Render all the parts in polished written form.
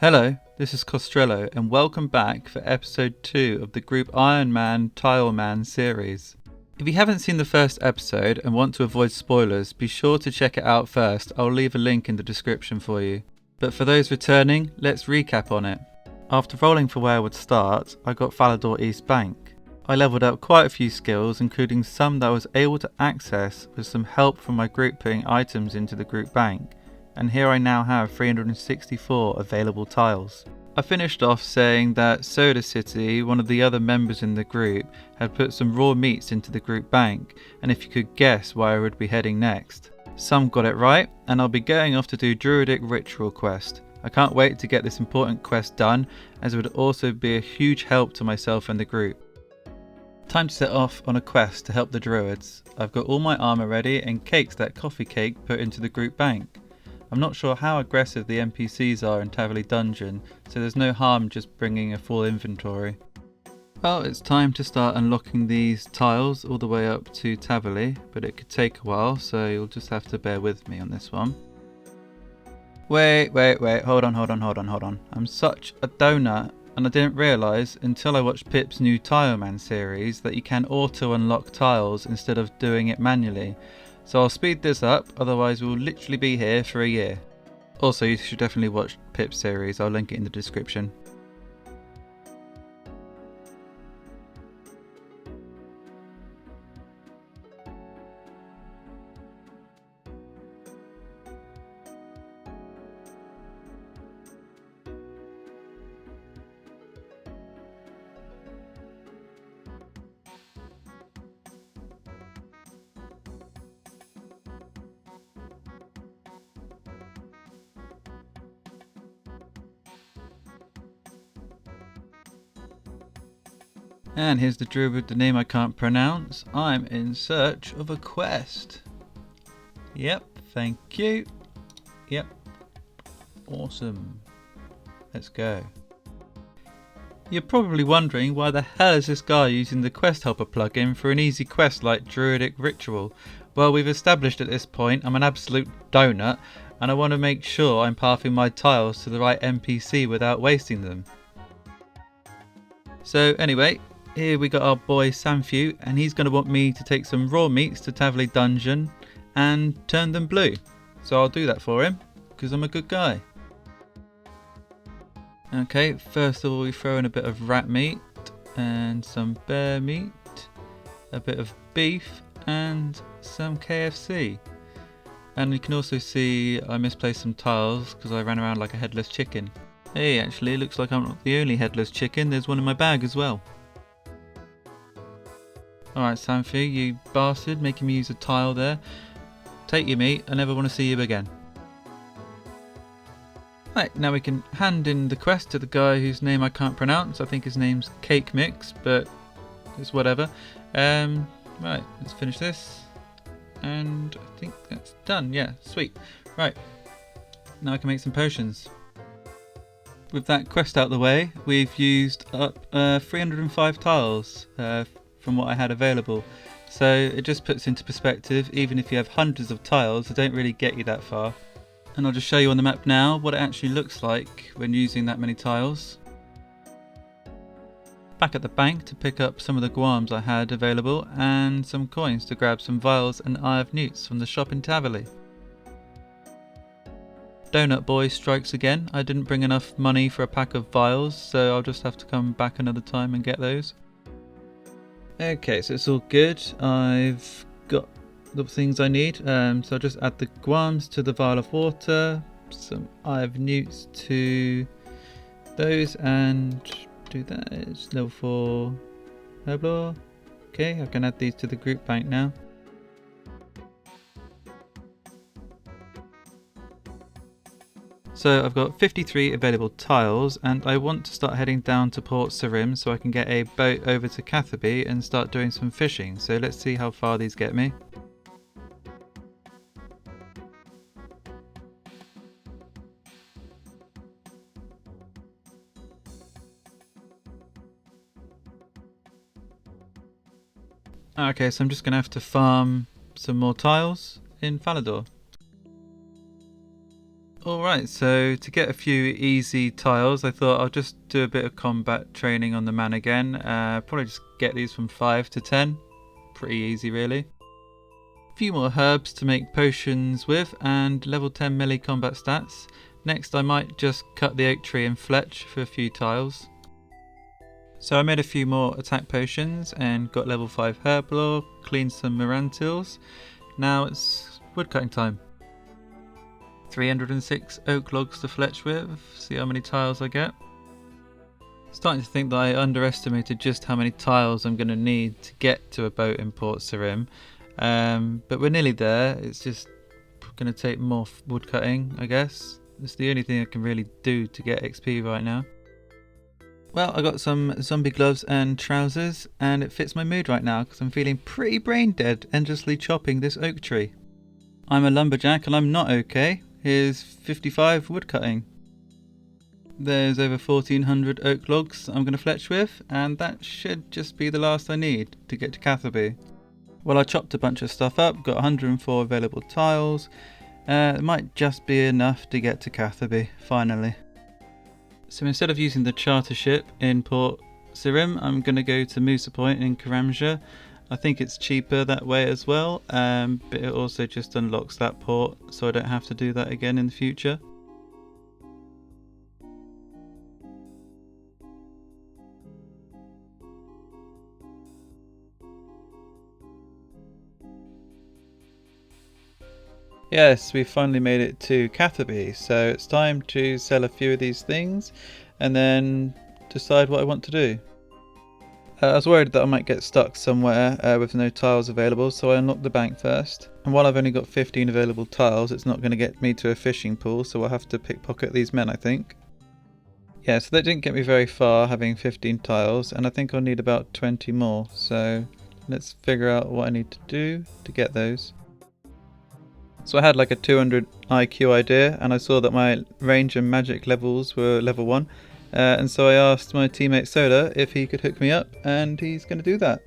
Hello, this is Costrello and welcome back for episode 2 of the group Ironman Tileman series. If you haven't seen the first episode and want to avoid spoilers, be sure to check it out first. I'll leave a link in the description for you. But for those returning, let's recap on it. After rolling for where I would start, I got Falador East Bank. I leveled up quite a few skills, including some that I was able to access with some help from my group putting items into the group bank. And here I now have 364 available tiles. I finished off saying that Soda City, one of the other members in the group, had put some raw meats into the group bank, and if you could guess where I would be heading next. Some got it right, and I'll be going off to do Druidic ritual quest. I can't wait to get this important quest done, as it would also be a huge help to myself and the group. Time to set off on a quest to help the druids. I've got all my armour ready and cakes that Coffee Cake put into the group bank. I'm not sure how aggressive the NPCs are in Catherby dungeon, so there's no harm just bringing a full inventory. Well, it's time to start unlocking these tiles all the way up to Catherby, but it could take a while, so you'll just have to bear with me on this one. Wait, hold on. I'm such a donut, and I didn't realise until I watched Pip's new Tileman series that you can auto-unlock tiles instead of doing it manually. So I'll speed this up, otherwise we'll literally be here for a year. Also, you should definitely watch Pip's series, I'll link it in the description. And here's the druid with the name I can't pronounce. I'm in search of a quest. Yep, thank you. Yep. Awesome. Let's go. You're probably wondering why the hell is this guy using the quest helper plugin for an easy quest like Druidic Ritual. Well, we've established at this point I'm an absolute donut and I want to make sure I'm pathing my tiles to the right NPC without wasting them. So anyway, here we got our boy Samfew, and he's going to want me to take some raw meats to Catherby dungeon and turn them blue. So I'll do that for him, because I'm a good guy. Okay, first of all we throw in a bit of rat meat, and some bear meat, a bit of beef, and some KFC. And you can also see I misplaced some tiles, because I ran around like a headless chicken. Hey, actually, looks like I'm not the only headless chicken, there's one in my bag as well. Alright Samfew, you bastard, making me use a tile there. Take your meat, I never want to see you again. Right, now we can hand in the quest to the guy whose name I can't pronounce. I think his name's Cake Mix, but it's whatever. Right, let's finish this. And I think that's done, yeah, sweet. Right, now I can make some potions. With that quest out the way, we've used up 305 tiles from what I had available. So it just puts into perspective, even if you have hundreds of tiles, they don't really get you that far. And I'll just show you on the map now what it actually looks like when using that many tiles. Back at the bank to pick up some of the guams I had available and some coins to grab some vials and Eye of Newts from the shop in Catherby. Donut Boy strikes again. I didn't bring enough money for a pack of vials, so I'll just have to come back another time and get those. Okay, so it's all good. I've got the things I need. So I'll just add the guams to the vial of water, some Eye of Newts to those, and do that. It's level 4 herblore. Okay, I can add these to the group bank now. So I've got 53 available tiles and I want to start heading down to Port Sarim so I can get a boat over to Catherby and start doing some fishing. So let's see how far these get me. Okay, so I'm just going to have to farm some more tiles in Falador. Alright, so to get a few easy tiles, I thought I'll just do a bit of combat training on the man again. Probably just get these from 5 to 10. Pretty easy really. A few more herbs to make potions with and level 10 melee combat stats. Next I might just cut the oak tree and fletch for a few tiles. So I made a few more attack potions and got level 5 herblore, cleaned some marantils. Now it's woodcutting time. 306 oak logs to fletch with, see how many tiles I get. Starting to think that I underestimated just how many tiles I'm going to need to get to a boat in Port Sarim. But we're nearly there, it's just going to take more woodcutting, I guess. It's the only thing I can really do to get XP right now. Well, I got some zombie gloves and trousers, and it fits my mood right now because I'm feeling pretty brain dead endlessly chopping this oak tree. I'm a lumberjack and I'm not okay. Here's 55 woodcutting. There's over 1400 oak logs I'm going to fletch with, and that should just be the last I need to get to Catherby. Well, I chopped a bunch of stuff up, got 104 available tiles. It might just be enough to get to Catherby, finally. So instead of using the charter ship in Port Sarim, I'm going to go to Musa Point in Karamja. I think it's cheaper that way as well, but it also just unlocks that port so I don't have to do that again in the future. Yes, we finally made it to Catherby, so it's time to sell a few of these things and then decide what I want to do. I was worried that I might get stuck somewhere with no tiles available, so I unlocked the bank first. And while I've only got 15 available tiles, it's not going to get me to a fishing pool, so I'll have to pickpocket these men, I think. Yeah, so that didn't get me very far, having 15 tiles, and I think I'll need about 20 more, so let's figure out what I need to do to get those. So I had like a 200 IQ idea, and I saw that my range and magic levels were level 1. And so I asked my teammate Soda if he could hook me up, and he's going to do that.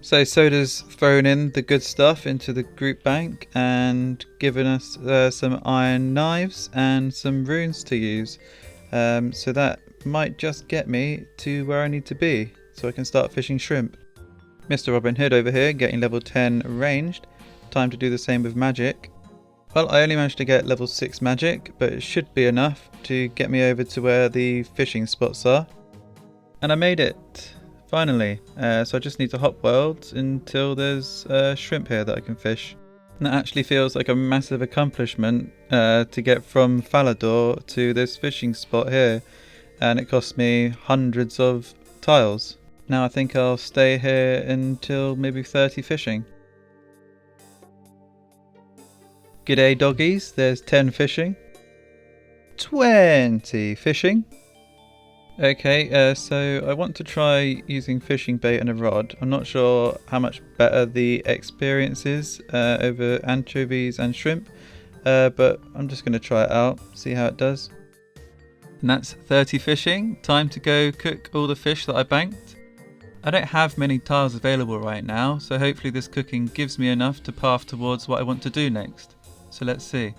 So Soda's thrown in the good stuff into the group bank and given us some iron knives and some runes to use. So that might just get me to where I need to be, so I can start fishing shrimp. Mr. Robin Hood over here getting level 10 ranged. Time to do the same with magic. Well, I only managed to get level 6 magic, but it should be enough to get me over to where the fishing spots are. And I made it, finally. So I just need to hop worlds until there's shrimp here that I can fish. And that actually feels like a massive accomplishment to get from Falador to this fishing spot here. And it cost me hundreds of tiles. Now I think I'll stay here until maybe 30 fishing. G'day doggies, there's 10 fishing. 20 fishing. Okay, so I want to try using fishing bait and a rod. I'm not sure how much better the experience is over anchovies and shrimp, but I'm just going to try it out, see how it does. And that's 30 fishing. Time to go cook all the fish that I banked. I don't have many tiles available right now, so hopefully this cooking gives me enough to path towards what I want to do next. So let's see.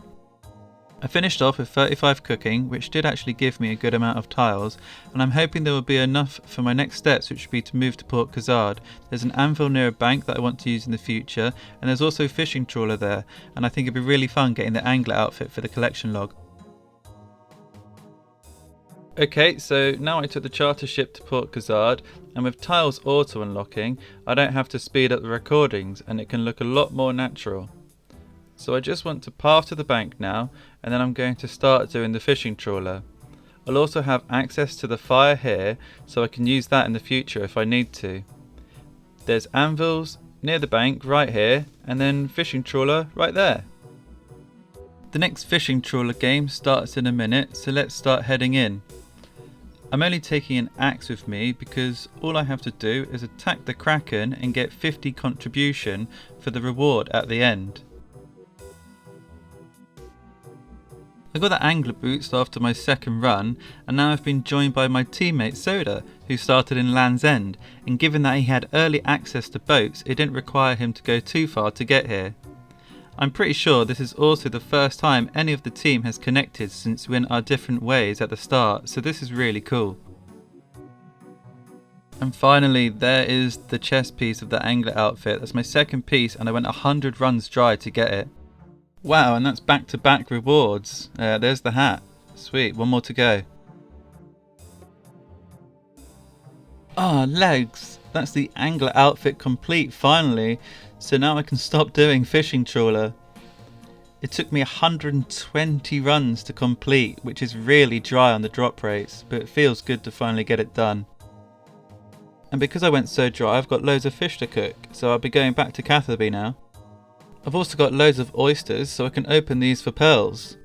I finished off with 35 cooking, which did actually give me a good amount of tiles, and I'm hoping there will be enough for my next steps, which would be to move to Port Khazard. There's an anvil near a bank that I want to use in the future, and there's also a fishing trawler there, and I think it'd be really fun getting the angler outfit for the collection log. Okay, so now I took the charter ship to Port Khazard, and with tiles auto unlocking, I don't have to speed up the recordings, and it can look a lot more natural. So I just want to path to the bank now, and then I'm going to start doing the fishing trawler. I'll also have access to the fire here, so I can use that in the future if I need to. There's anvils near the bank right here, and then fishing trawler right there. The next fishing trawler game starts in a minute, so let's start heading in. I'm only taking an axe with me because all I have to do is attack the kraken and get 50 contribution for the reward at the end. I got the angler boots after my second run, and now I've been joined by my teammate Soda, who started in Land's End, and given that he had early access to boats, it didn't require him to go too far to get here. I'm pretty sure this is also the first time any of the team has connected since we went our different ways at the start, so this is really cool. And finally, there is the chest piece of the angler outfit. That's my second piece and I went 100 runs dry to get it. Wow, and that's back-to-back rewards. There's the hat. Sweet, one more to go. Legs! That's the angler outfit complete finally, so now I can stop doing fishing trawler. It took me 120 runs to complete, which is really dry on the drop rates, but it feels good to finally get it done. And because I went so dry, I've got loads of fish to cook, so I'll be going back to Catherby now. I've also got loads of oysters, so I can open these for pearls.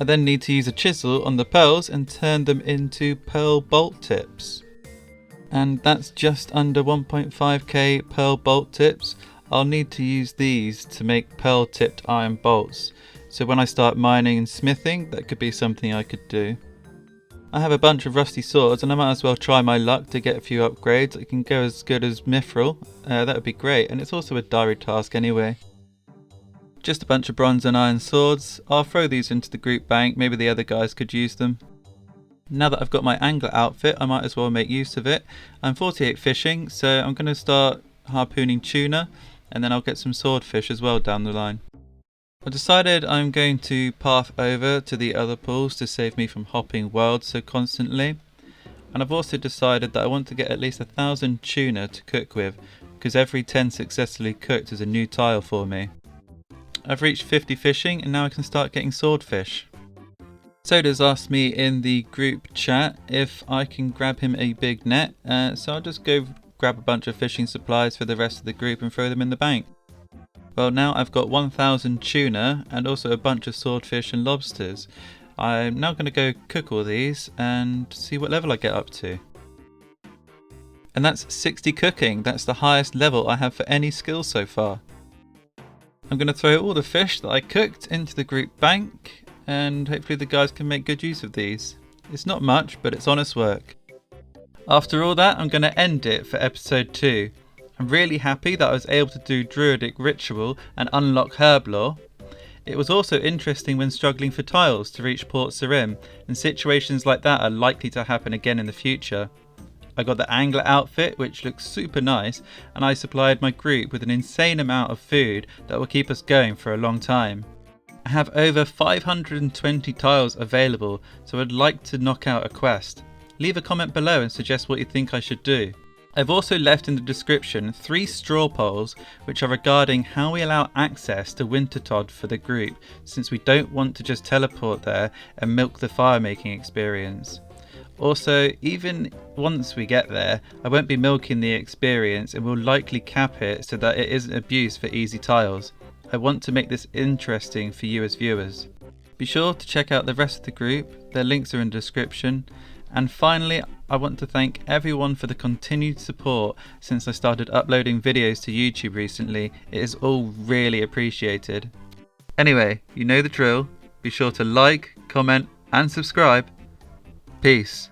I then need to use a chisel on the pearls and turn them into pearl bolt tips. And that's just under 1.5k pearl bolt tips. I'll need to use these to make pearl tipped iron bolts, so when I start mining and smithing, that could be something I could do. I have a bunch of rusty swords and I might as well try my luck to get a few upgrades. It can go as good as mithril, that would be great, and it's also a diary task anyway. Just a bunch of bronze and iron swords. I'll throw these into the group bank, maybe the other guys could use them. Now that I've got my angler outfit, I might as well make use of it. I'm 48 fishing, so I'm going to start harpooning tuna, and then I'll get some swordfish as well down the line. I decided I'm going to path over to the other pools to save me from hopping worlds so constantly. And I've also decided that I want to get at least 1,000 tuna to cook with, because every 10 successfully cooked is a new tile for me. I've reached 50 fishing and now I can start getting swordfish. Soda's asked me in the group chat if I can grab him a big net, so I'll just go grab a bunch of fishing supplies for the rest of the group and throw them in the bank. Well, now I've got 1,000 tuna and also a bunch of swordfish and lobsters. I'm now going to go cook all these and see what level I get up to. And that's 60 cooking. That's the highest level I have for any skill so far. I'm going to throw all the fish that I cooked into the group bank and hopefully the guys can make good use of these. It's not much, but it's honest work. After all that, I'm going to end it for episode 2. I'm really happy that I was able to do Druidic ritual and unlock herb lore. It was also interesting when struggling for tiles to reach Port Sarim, and situations like that are likely to happen again in the future. I got the angler outfit, which looks super nice, and I supplied my group with an insane amount of food that will keep us going for a long time. I have over 520 tiles available, so I'd like to knock out a quest. Leave a comment below and suggest what you think I should do. I've also left in the description 3 straw polls which are regarding how we allow access to Wintertodt for the group, since we don't want to just teleport there and milk the fire making experience. Also, even once we get there, I won't be milking the experience and will likely cap it so that it isn't abused for easy tiles. I want to make this interesting for you as viewers. Be sure to check out the rest of the group, their links are in the description. And finally, I want to thank everyone for the continued support since I started uploading videos to YouTube recently. It is all really appreciated. Anyway, you know the drill. Be sure to like, comment and subscribe. Peace.